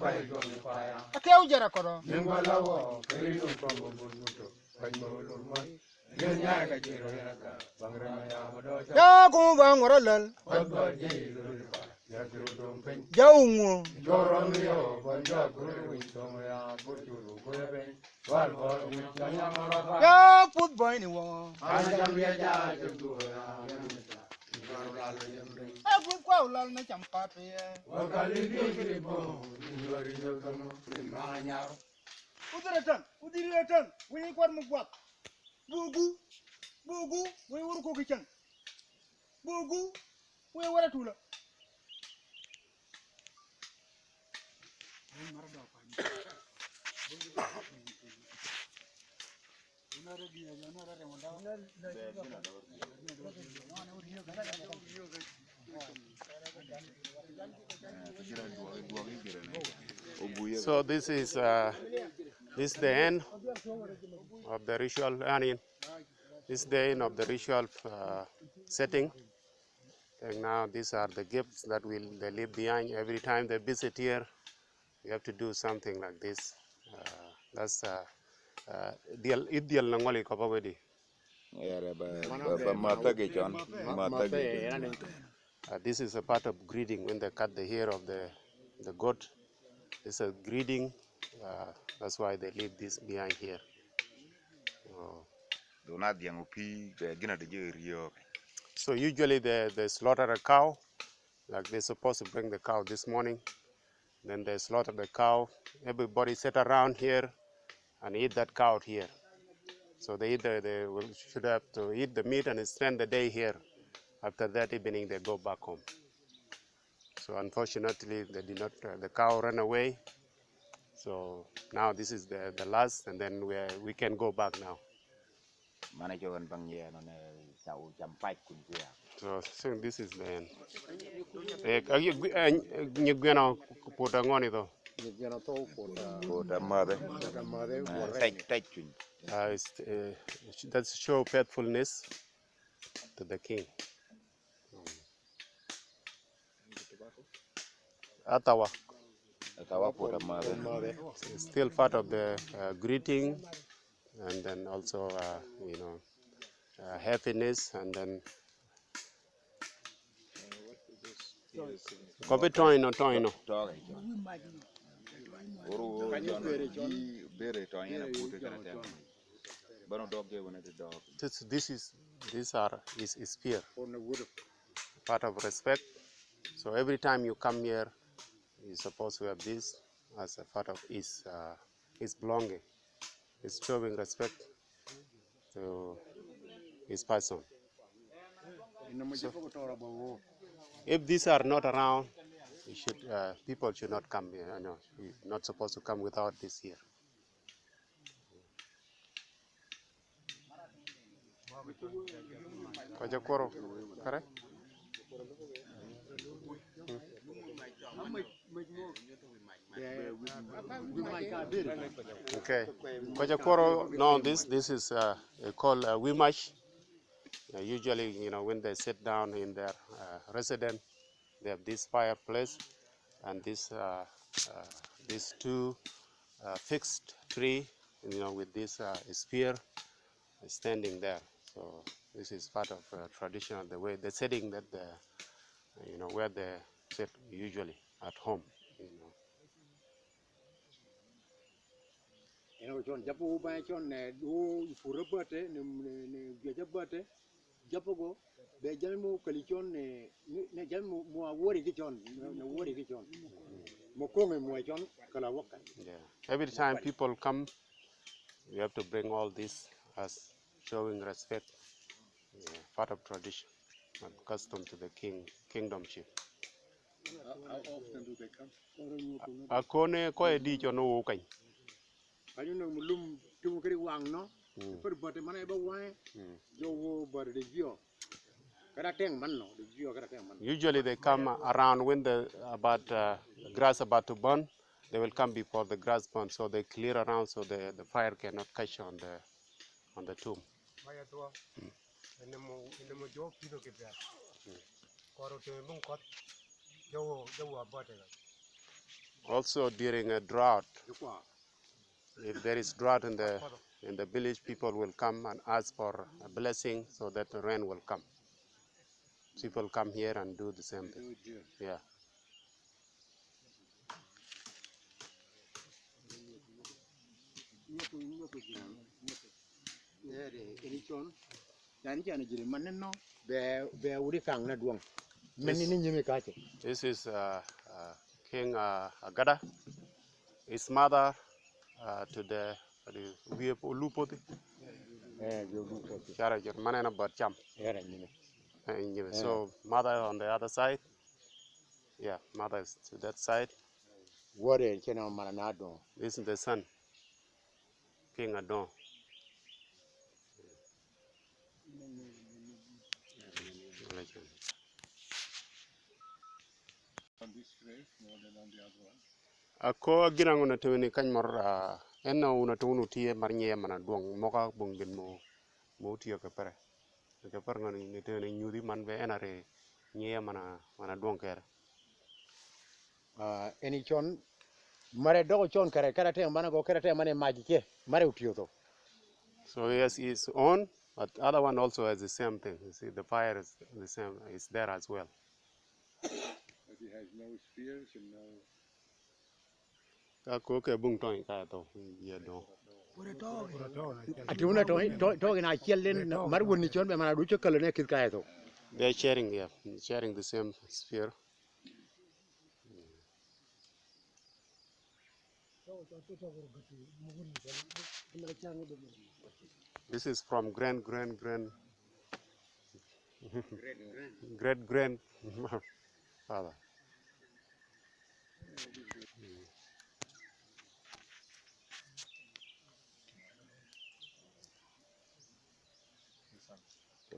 Akeu jara koro. Ya ko bang oralal. Jaungo. Ya put boy ni wo. Put kwa ulal na champate ya. Udiratan, we kwar mu gwat. Bugu, we wuru ko kichan. Bugu, we wara tula. So this is the end of the ritual. This is the end of the ritual setting. And now these are the gifts that they leave behind. Every time they visit here, you have to do something like this. That's ideal nangoli kapawedi. This is a part of greeting when they cut the hair of the goat. It's a greeting. That's why they leave this behind here. So usually they slaughter a cow, like they're supposed to bring the cow this morning. Then they slaughter the cow. Everybody sit around here and eat that cow here. So they should have to eat the meat and spend the day here. After that evening, they go back home. So unfortunately, they did not. The cow ran away. So now this is the last, and then we can go back now. So this is the end. That's show faithfulness to the king. Atawa. It's still part of the greeting, and then also happiness, and then toino. These are spear, part of respect. So every time you come here, you're supposed to have this as a part of his belonging. It's showing respect to his person. So, if these are not around, people should not come here. You're not supposed to come without this here. Kwaccakworo, correct? Okay. Kwaccakworo, no, this is called Wimash. Usually, when they sit down in their residence, they have this fireplace and these two fixed tree, with this spear standing there. So this is part of traditional, the way the setting that where they sit usually at home. Japogo be jalmu kalichon ne jalmu mo wori kichon ne wori kichon mo konge mo chon kala waka. Yeah. Every time people come, you have to bring all this as showing respect. Yeah, part of tradition and custom to the kingdomship. How often do they come? Akone ko edi chono wokai. Kayu no mulum tumu kari wang no. Per bate mana eba wang. Jo wo bar de gio. Kada teng man no, de gio kada teng man. Usually they come around when the grass about to burn. They will come before the grass burns, so they clear around so the fire cannot catch on the tomb. Also during a drought, Kwa. if there is drought in the village, people will come and ask for a blessing so that the rain will come. People come here and do the same thing. Yeah. Erichon. Yani chana jiri maneno be uri kang na duang. This, Meni ni nyime kache. this is King Agada. His mother to the Lupoti. Yodu kote. Shara jor manena barcham. Era nyime. So mother on the other side. Yeah, mother is to that side. Wore chena mananado. This is the son, King Adon. On this grave more than on the other one. Ako ginang una tuwini kanyar enna una tuwinu tiye marnye mana duang moka bungin mo tiyo kapare. Kapare ngani ni tuwini nyudi man be enare nye mana duang kere. Erichon mare dogo chon kare karate mana go karate mane majike mare utioto. So he has his own, but the other one also has the same thing. You see, the fire is the same. It's there as well. But he has no spears and no. Ako ke bung toy ka to ye do. Ati una to ina kielen mar woni chon be mana ducho kalone kit kaeto. They are sharing, yeah, sharing the same sphere. This is from great father.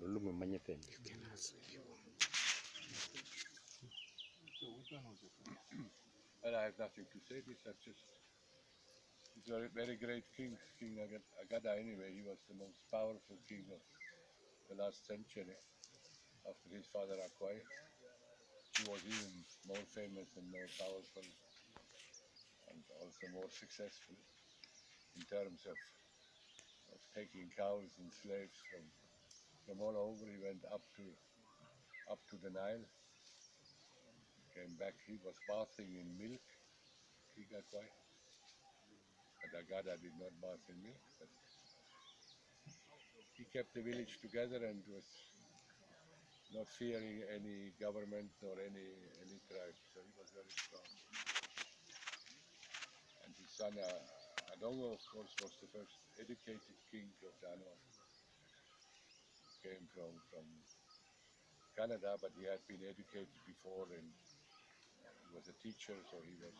Lume manyeten. Well, I have nothing to say. This is just. He's a very great king, King Agada. Anyway, he was the most powerful king of the last century after his father Akwai. He was even more famous and more powerful and also more successful in terms of taking cows and slaves from all over. He went up to the Nile, came back. He was bathing in milk, King Akwai. But Agada did not bath in milk, but he kept the village together and was not fearing any government or any tribe. So he was very strong. And his son Adongo, of course, was the first educated king of Dano. Came from Canada, but he had been educated before and he was a teacher, so he was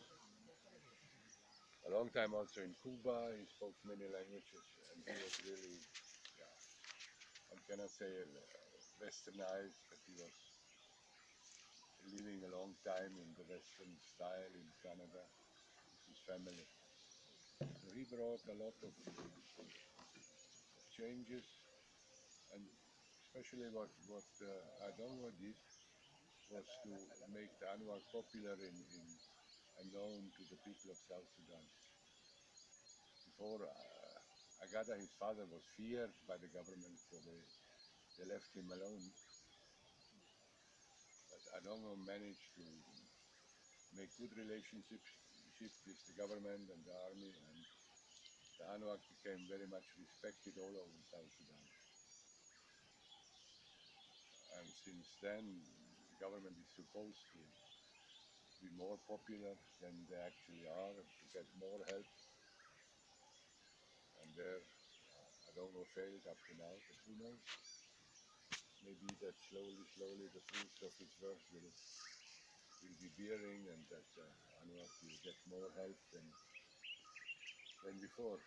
a long time also in Cuba. He spoke many languages and he was really, yeah, how can I say, westernized, but he was living a long time in the Western style in Canada with his family. So he brought a lot of changes, and especially what Adongo did was to make the Anwar popular and known to the people of South Sudan. Before Agada, his father, was feared by the government, so they left him alone. But Adongo managed to make good relationships with the government and the army, and the Anuak became very much respected all over South Sudan. And since then, the government is supposed to be more popular than they actually are, to get more help. And there, Adongo failed up to now, but who knows? Maybe that slowly the fruits of his work will be bearing, and that Anuak will get more help than before.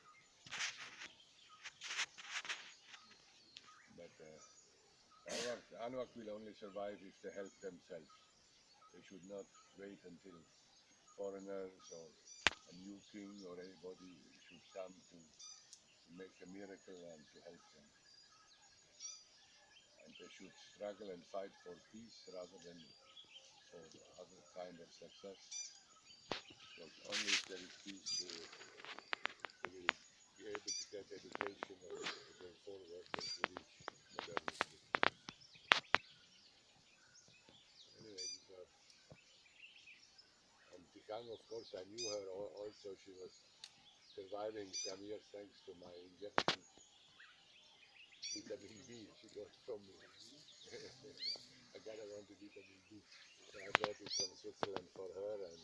But Anuak will only survive if they help themselves. They should not wait until foreigners or a new king or anybody should come to make a miracle and to help them. And they should struggle and fight for peace rather than for other kind of success. Because if there is peace, they will be able to get education or to go forward and to reach modernity. Anyway, these are, and Tikang, of course, I knew her also. She was surviving some years thanks to my injection vitamin B she got from me. I got her onto vitamin B. So I brought it from Switzerland for her, and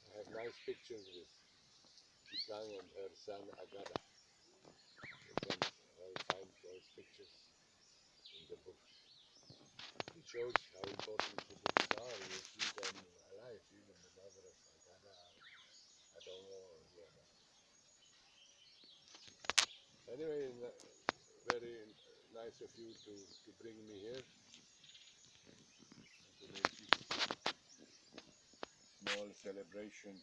I have nice pictures with Tikang and her son Agada. You can all find those pictures in the books. It shows how important the books are. You see them alive, even the mother of Agada, Adongo, or whoever. Anyway, very nice of you to bring me here and to make this small celebration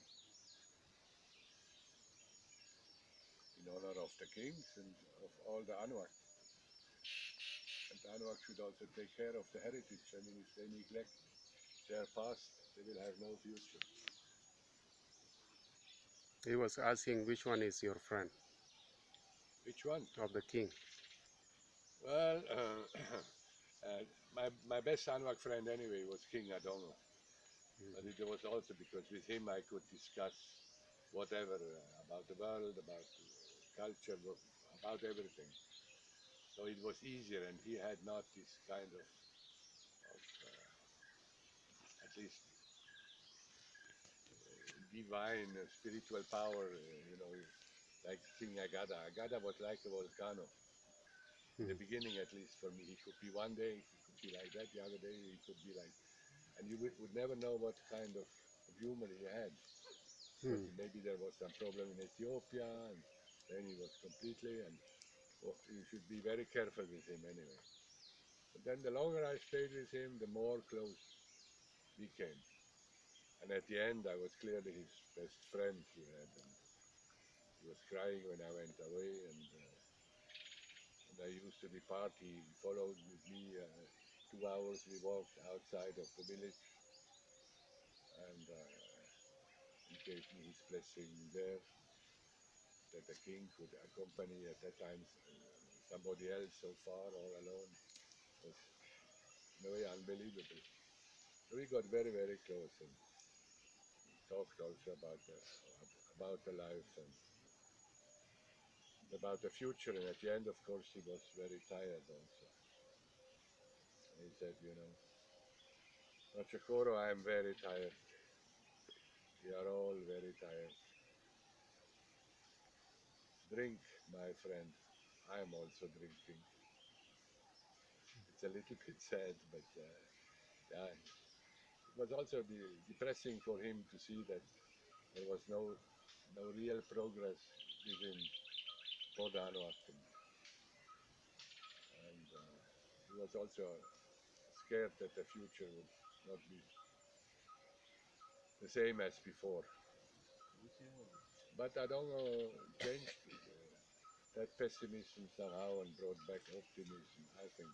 in honor of the kings and of all the Anuak. And the Anuak should also take care of the heritage. I mean, if they neglect their past, they will have no future. He was asking which one is your friend Which one? of the king. Well, my best Anuak friend anyway was King Adongo. But it was also because with him I could discuss whatever about the world, about culture, about everything. So it was easier, and he had not this kind of at least divine spiritual power, like King Agada. Agada was like a volcano. In the beginning, at least for me, he could be one day, he could be like that, the other day he could be like, and you would never know what kind of humor he had. Maybe there was some problem in Ethiopia, and then he was completely, and you should be very careful with him anyway. But then the longer I stayed with him, the more close we came. And at the end, I was clearly his best friend he had. And he was crying when I went away, and when I used to depart, he followed with me. 2 hours we walked outside of the village, and he gave me his blessing there that the king could accompany at that time somebody else so far all alone. It was very unbelievable. So we got very, very close and talked also about the life and about the future. And at the end, of course, he was very tired also. He said, Kwaccakworo, I am very tired. We are all very tired. Drink, my friend. I am also drinking. It's a little bit sad, but yeah, it was also depressing for him to see that there was no real progress within Podano. And he was also scared that the future would not be the same as before. But I don't know, changed that pessimism somehow and brought back optimism, I think,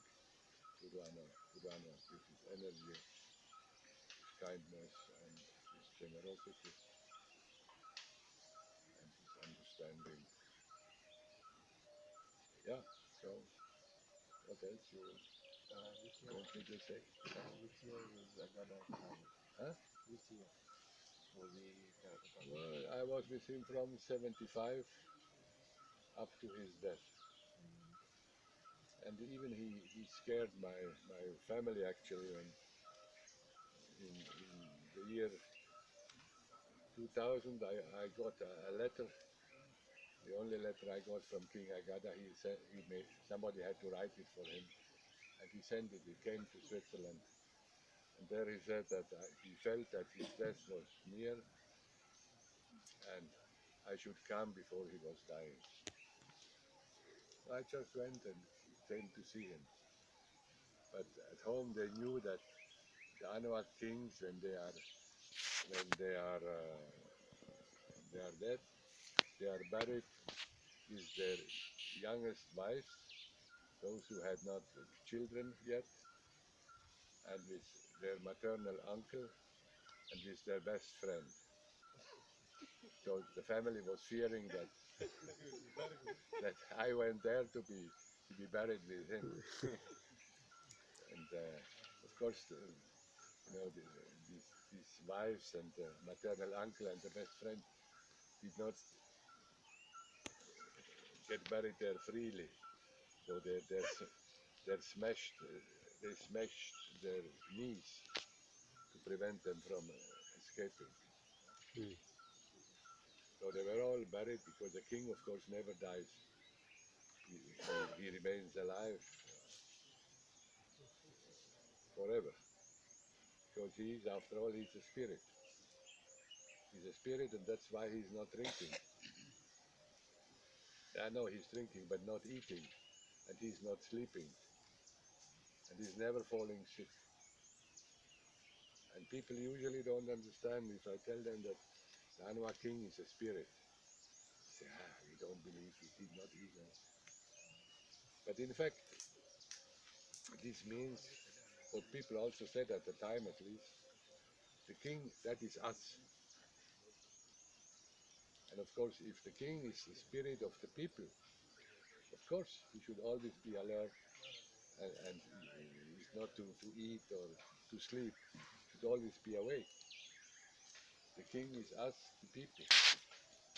to Rana, with his energy, his kindness, and his generosity, and his understanding. Yeah, so what else you want me to say? Which year was Agada time? Huh? Which year was he Well, I was with him from 75 up to his death. And even he scared my family actually when in the year 2000 I got a letter, the only letter I got from King Agada. He said somebody had to write it for him, and he sent it. He came to Switzerland, and there he said that he felt that his death was near, and I should come before he was dying. So I just went and came to see him. But at home they knew that the Anuak kings, when they are dead, they are buried with their youngest wives, those who had not children yet, and with their maternal uncle and with their best friend. So the family was fearing that I went there to be buried with him. And of course, these wives and the maternal uncle and the best friend did not get buried there freely. So they smashed their knees to prevent them from escaping. Mm. So they were all buried because the king, of course, never dies. He remains alive forever. Because after all, he's a spirit. He's a spirit, and that's why he's not drinking. I know he's drinking, but not eating, and he's not sleeping, and he's never falling sick. And people usually don't understand if I tell them that the Anua king is a spirit. They say, we don't believe he did not eat. But in fact, this means what people also said at the time, at least, the king, that is us. And of course, if the king is the spirit of the people, of course, he should always be alert and is not to eat or to sleep. Should always be awake. The king is us, the people.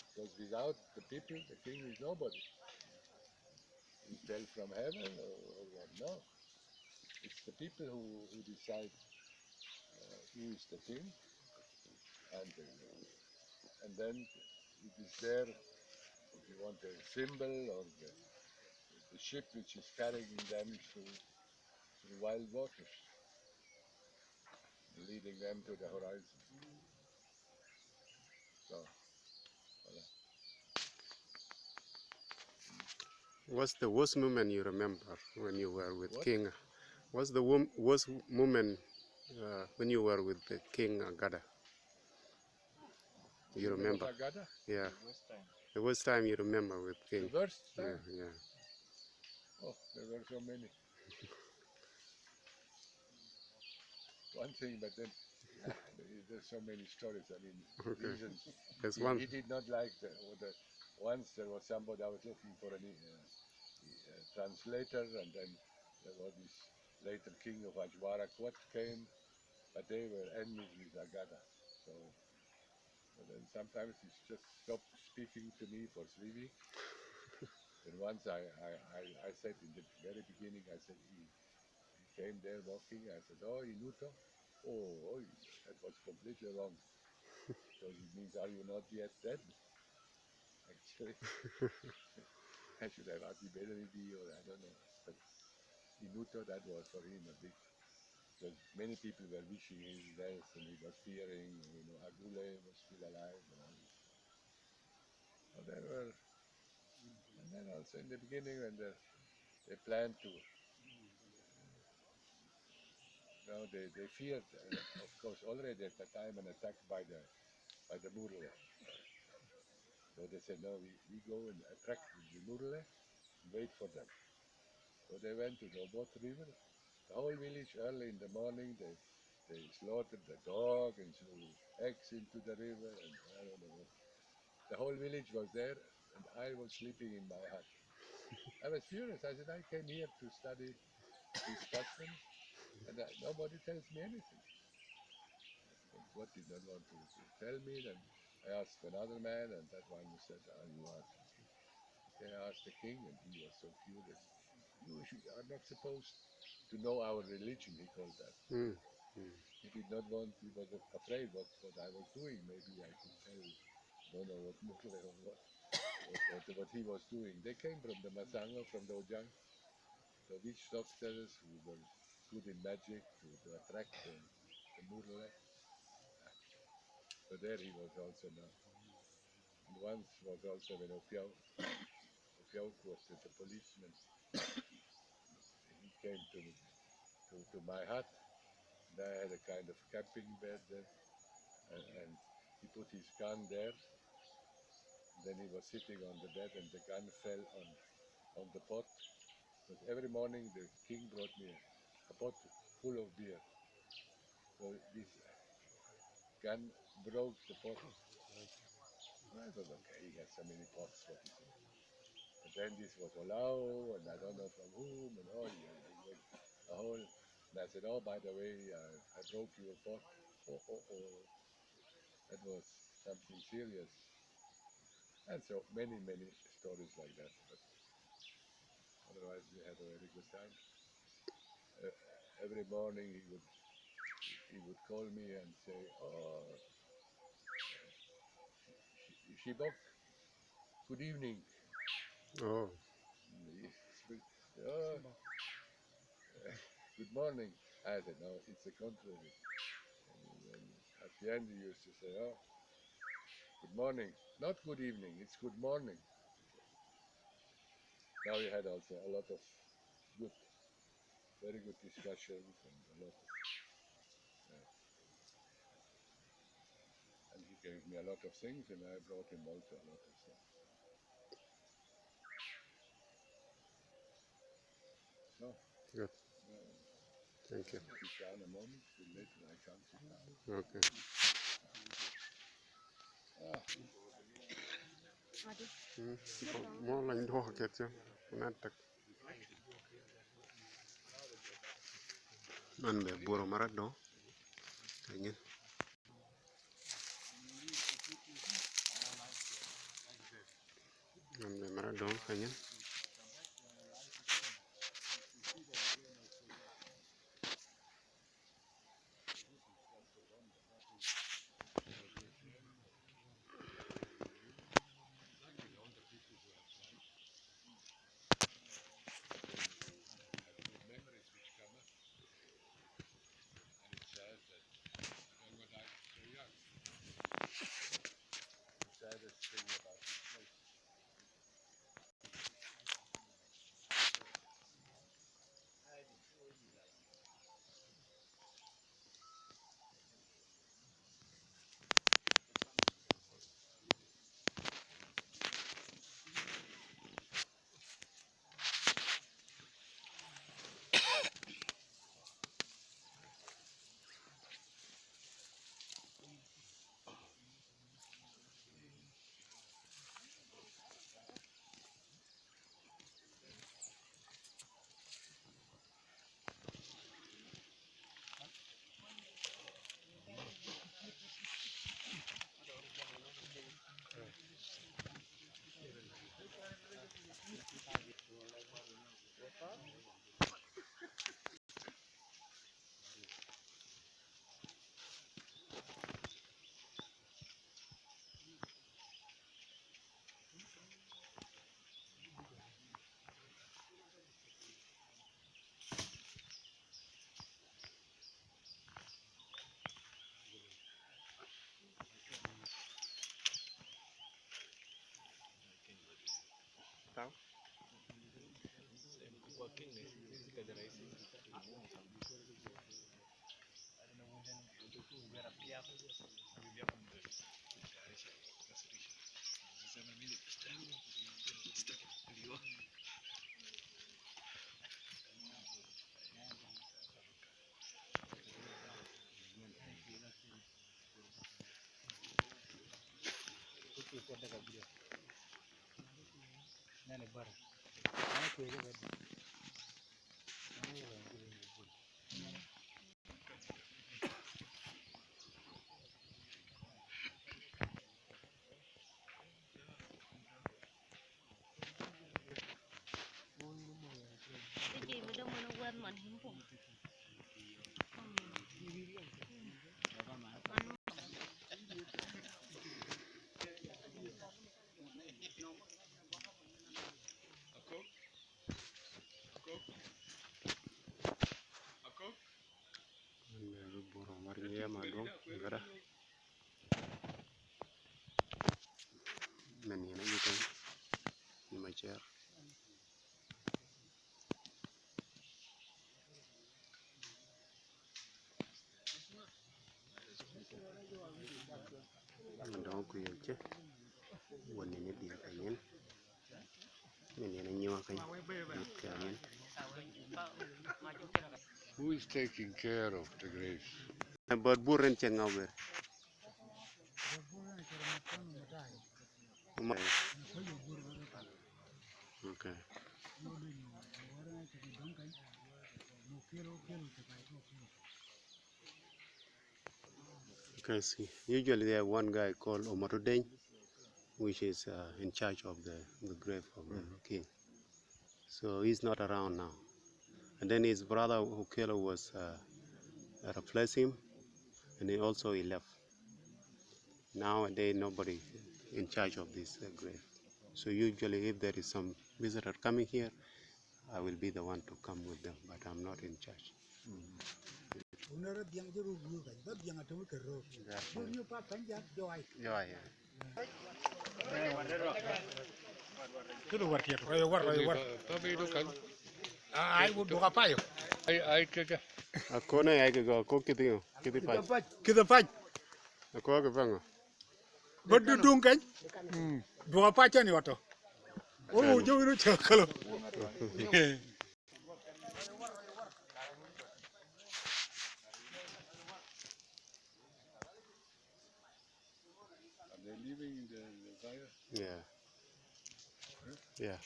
Because without the people, the king is nobody. He fell from heaven or what? No. It's the people who decide who is the king. And then it is there, if you want, a symbol or the ship which is carrying them through wild waters, leading them to the horizon. So, voilà. What's the worst moment you remember when you were with What? King? What's the worst moment when you were with the King Agada? You King of remember? Agada? Yeah. The worst time. The worst time you remember with King? The worst time? Yeah, yeah. Oh, there were so many. One thing, but then there's so many stories. I mean, Okay. reasons. There's one. He did not like once there was somebody, I was looking for a translator, and then there was this later king of Ajwara Kwat came, but they were enemies with Agada. So then sometimes he just stopped speaking to me for 3 weeks. And once I said in the very beginning, I said, he came there walking, I said, oh, Inuto? Oh, that was completely wrong. Because it means, are you not yet dead? Actually, I should have Atibenidi or I don't know. But Inuto, that was for him a big, because many people were wishing his death and he was fearing, Agule was still alive and all this. So there were, and then also in the beginning when they planned to, they feared, of course, already at the time an attack by the Murle. So they said, no, we go and attract the Murle and wait for them. So they went to the Obot River. The whole village early in the morning, they slaughtered the dog and threw eggs into the river and I don't know what. The whole village was there and I was sleeping in my hut. I was furious. I said, I came here to study these customs and nobody tells me anything. And what did not want to tell me, then I asked another man and that one said, you are. Then I asked the king and he was so furious. You are not supposed to know our religion, he called that. Mm. Mm. He did not want, he was afraid what I was doing. Maybe I could tell, don't know what Mukle or what he was doing. They came from the Masango, from the Ojang, the witch doctors who were good in magic to attract the Murle. So there he was also now. And once was also when Opiao was the policeman. He came to my hut. And I had a kind of camping bed there. And he put his gun there. Then he was sitting on the bed and the gun fell on the pot. Because every morning the king brought me a pot full of beer. So this gun broke the pot. I thought, okay, he got so many pots, what is it? But then this was Olao, and I don't know from whom, and all, a whole. And I said, oh, by the way, I broke your pot. Oh, oh, oh. That was something serious. And so many, many stories like that. But otherwise, we had a very good time. Uh, every morning he would call me and say, "Oh, Shibok, good evening." Oh, Oh, good morning. I said, "No, it's the contrary." And then at the end, he used to say, "Oh, good morning, not good evening. It's good morning." Now we had also a lot of good, very good discussions and a lot of. And he gave me a lot of things, and I brought him also a lot of things. So, good. uh, Thank you. sit down a moment. Later I can't sit down. Okay. Ah, More like dog get you. Not the man be boro marat do. Again. Man be marat do. Again. good memories which come up, and it's sad that Dongo died so young. The saddest thing about this place. Cái gì mà đâu mà nó quên mình hiểm phụ. Man be boro maria ma do. Gara. Man yana yuko. Ni ma chair. Dog ku yeche. Woni ni dia kanyen. Man yana nyiwa kany. Kanyen. Who is taking care of the graves? But buren chengawer. Okay. Okay, see, usually there one guy called Omarudeng, which is in charge of the grave of the king. So he's not around now. And then his brother Ukelo was replaced him, and he left. Nowadays, nobody in charge of this grave. So usually, if there is some visitor coming here, I will be the one to come with them, but I'm not in charge. Ako na ay ko kiti pa. Kita paj. Ako ka pango. Badudung kan? Dua paca ni wato. Oh, jauh itu kalau. Are they leaving the fire? Yeah. Yeah.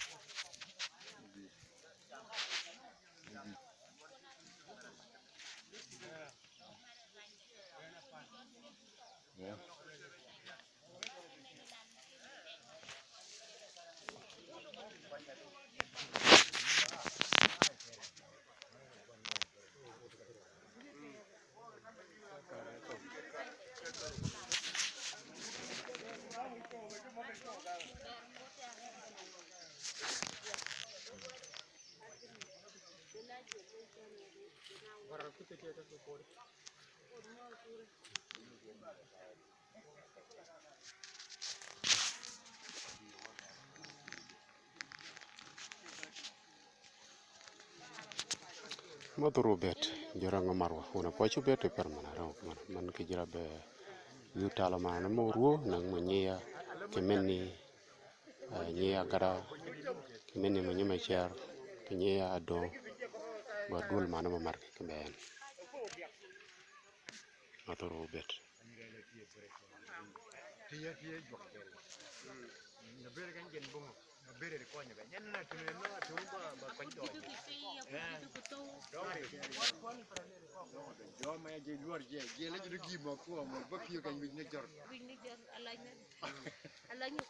Yeah. Maturu bet jorang marwa una pochu bet per manaro man ke jira be yutalo mana moruo nang manyia kemenni nyia gara kemenni manyima char nyia ado badul mana mamar ke ben maturu bet Jom aja di luar je, je lagi rugi mak ku, mak bakio kan wing nejar. Wing ni je alanya. Alanya